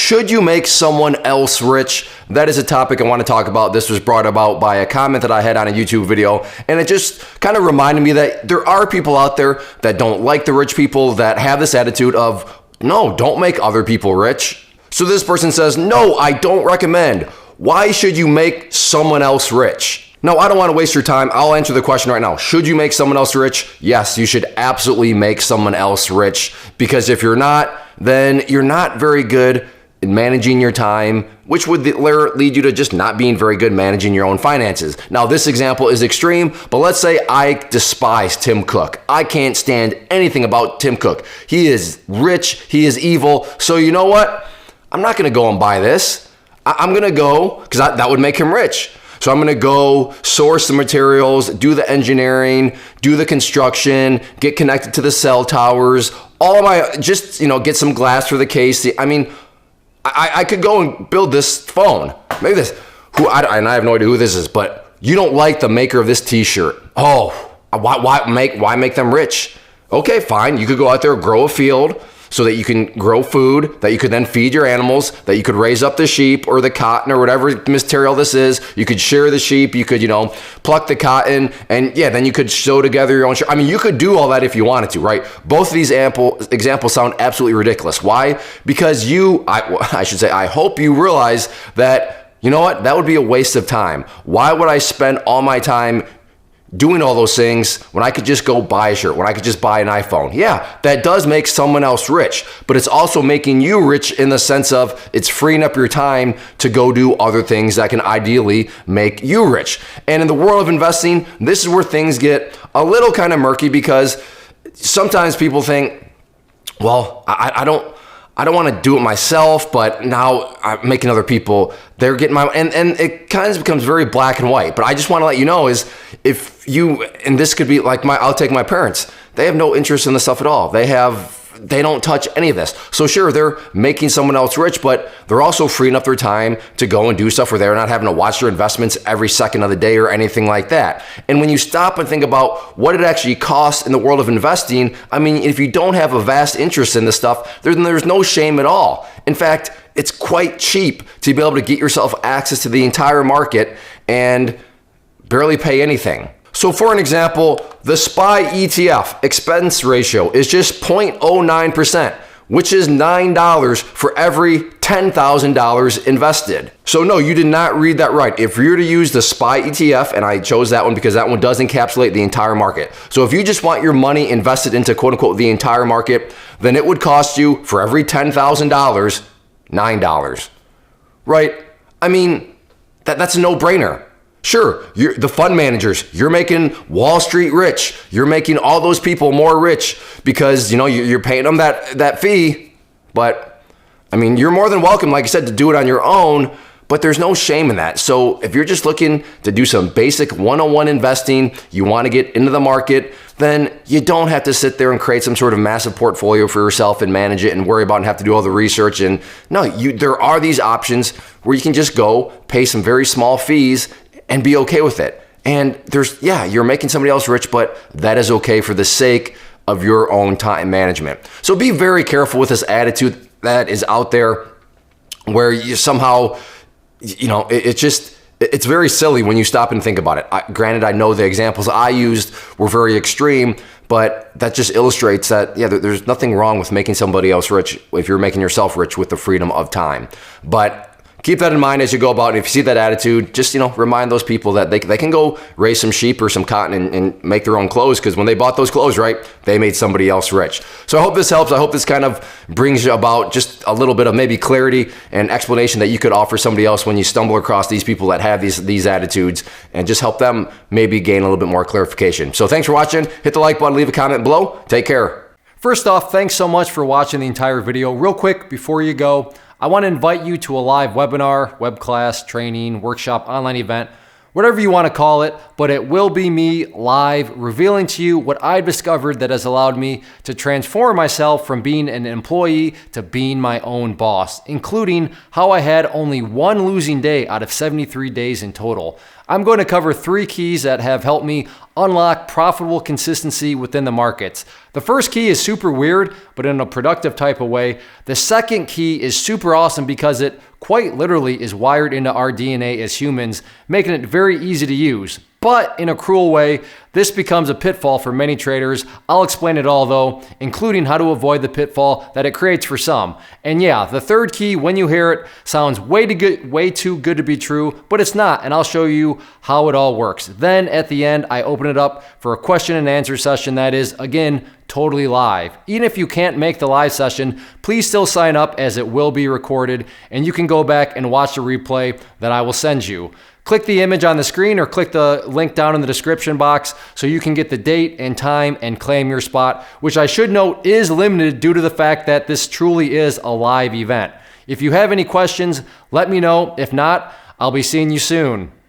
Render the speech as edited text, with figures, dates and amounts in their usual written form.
should you make someone else rich? That is a topic I want to talk about. This was brought about by a comment that I had on a YouTube video, and it just kind of reminded me that there are people out there that don't like the rich people, that have this attitude of, no, don't make other people rich. So this person says, no, I don't recommend. Why should you make someone else rich? Now, I don't want to waste your time. I'll answer the question right now. Should you make someone else rich? Yes, you should absolutely make someone else rich, because if you're not, then you're not very good in managing your time, which would lead you to just not being very good managing your own finances. Now, this example is extreme, but let's say I despise Tim Cook. I can't stand anything about Tim Cook. He is rich. He is evil. So you know what? I'm not going to go and buy this. I'm going to go, because that would make him rich. So I'm going to go source the materials, do the engineering, do the construction, get connected to the cell towers, all of my, just, get some glass for the case. I mean, I could go and build this phone. Maybe this, and I have no idea who this is, but you don't like the maker of this t-shirt. Oh, why make them rich? Okay, fine. You could go out there, grow a field, so that you can grow food, that you could then feed your animals, that you could raise up the sheep or the cotton or whatever material this is. You could shear the sheep, you could, pluck the cotton, and yeah, then you could sew together your own shirt. I mean, you could do all that if you wanted to, right? Both of these examples sound absolutely ridiculous. Why? Because I hope you realize that, you know what, that would be a waste of time. Why would I spend all my time doing all those things when I could just go buy a shirt, when I could just buy an iPhone? Yeah, that does make someone else rich, but it's also making you rich in the sense of it's freeing up your time to go do other things that can ideally make you rich. And in the world of investing, this is where things get a little kind of murky, because sometimes people think, well, I don't want to do it myself, but now I'm making other people, they're getting my, and it kind of becomes very black and white. But I just want to let you know is, if you, and this could be like I'll take my parents, they have no interest in this stuff at all. They don't touch any of this. So sure, they're making someone else rich, but they're also freeing up their time to go and do stuff where they're not having to watch their investments every second of the day or anything like that. And when you stop and think about what it actually costs in the world of investing, I mean, if you don't have a vast interest in this stuff, then there's no shame at all. In fact, it's quite cheap to be able to get yourself access to the entire market and barely pay anything. So for an example, the SPY ETF expense ratio is just 0.09%, which is $9 for every $10,000 invested. So no, you did not read that right. If you're to use the SPY ETF, and I chose that one because that one does encapsulate the entire market. So if you just want your money invested into quote unquote the entire market, then it would cost you for every $10,000, $9, right? I mean, that's a no-brainer. Sure, the fund managers, you're making Wall Street rich. You're making all those people more rich because, you're paying them that fee. But, I mean, you're more than welcome, like I said, to do it on your own, but there's no shame in that. So if you're just looking to do some basic 101 investing, you want to get into the market, then you don't have to sit there and create some sort of massive portfolio for yourself and manage it and worry about and have to do all the research. And no, there are these options where you can just go pay some very small fees and be okay with it. And you're making somebody else rich, but that is okay for the sake of your own time management. So be very careful with this attitude that is out there where you somehow, it's very silly when you stop and think about it. Granted, I know the examples I used were very extreme, but that just illustrates that, there's nothing wrong with making somebody else rich if you're making yourself rich with the freedom of time. But keep that in mind as you go about. And if you see that attitude, just, remind those people that they can go raise some sheep or some cotton and make their own clothes, because when they bought those clothes, right, they made somebody else rich. So I hope this helps. I hope this kind of brings you about just a little bit of maybe clarity and explanation that you could offer somebody else when you stumble across these people that have these attitudes, and just help them maybe gain a little bit more clarification. So thanks for watching. Hit the like button, leave a comment below. Take care. First off, thanks so much for watching the entire video. Real quick, before you go, I want to invite you to a live webinar, web class, training, workshop, online event, whatever you want to call it, but it will be me live revealing to you what I've discovered that has allowed me to transform myself from being an employee to being my own boss, including how I had only one losing day out of 73 days in total. I'm going to cover 3 keys that have helped me unlock profitable consistency within the markets. The first key is super weird, but in a productive type of way. The second key is super awesome because it quite literally is wired into our DNA as humans, making it very easy to use. But in a cruel way, this becomes a pitfall for many traders. I'll explain it all though, including how to avoid the pitfall that it creates for some. And yeah, the third key, when you hear it, sounds way too good to be true, but it's not, and I'll show you how it all works. Then at the end, I open it up for a question and answer session that is, again, totally live. Even if you can't make the live session, please still sign up as it will be recorded, and you can go back and watch the replay that I will send you. Click the image on the screen or click the link down in the description box so you can get the date and time and claim your spot, which I should note is limited due to the fact that this truly is a live event. If you have any questions, let me know. If not, I'll be seeing you soon.